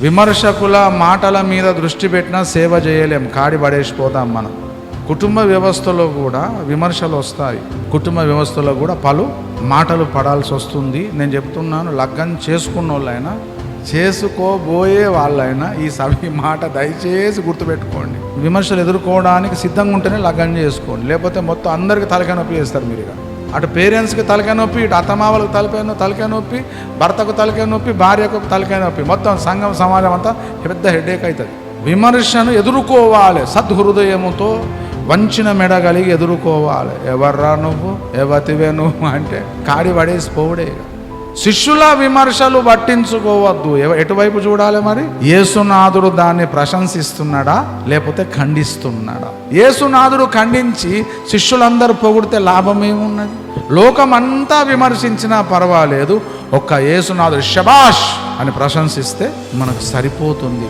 విమర్శకుల మాటల మీద దృష్టి పెట్టినా సేవ చేయలేం, కాడి పడేసిపోతాం మనం. కుటుంబ వ్యవస్థలో కూడా విమర్శలు వస్తాయి. కుటుంబ వ్యవస్థలో కూడా పలు మాటలు పడాల్సి వస్తుంది. నేను చెప్తున్నాను, లగ్గం చేసుకున్న వాళ్ళైనా చేసుకోబోయే వాళ్ళైనా ఈ సభ మాట దయచేసి గుర్తుపెట్టుకోండి. విమర్శలు ఎదుర్కోవడానికి సిద్ధంగా ఉంటేనే లగ్గం చేసుకోండి, లేకపోతే మొత్తం అందరికీ తలకాయ నొప్పి చేస్తారు మీరు. అటు పేరెంట్స్కి తలకాయ నొప్పి, ఇటు అత్తమావలకు తలకాయ నొప్పి, భర్తకు తలకాయ నొప్పి, భార్యకు తలకాయ నొప్పి, మొత్తం సంఘం సమాజం అంతా పెద్ద హెడేక్ అవుతుంది. విమర్శను ఎదుర్కోవాలి సద్హృదయముతో, వంచిన మెడగలిగి ఎదుర్కోవాలి. ఎవర్రా నువ్వు, ఎవతివే నువ్వు అంటే కాడి పడేసి పోవుడే. శిష్యుల విమర్శలు పట్టించుకోవద్దు. ఎటువైపు చూడాలి మరి? యేసునాథుడు దాన్ని ప్రశంసిస్తున్నాడా లేకపోతే ఖండిస్తున్నాడా? యేసునాథుడు ఖండించి శిష్యులందరూ పొగిడితే లాభమేమున్నది? లోకమంతా విమర్శించినా పర్వాలేదు, ఒక్క యేసునాథుడు శబాష్ అని ప్రశంసిస్తే మనకు సరిపోతుంది.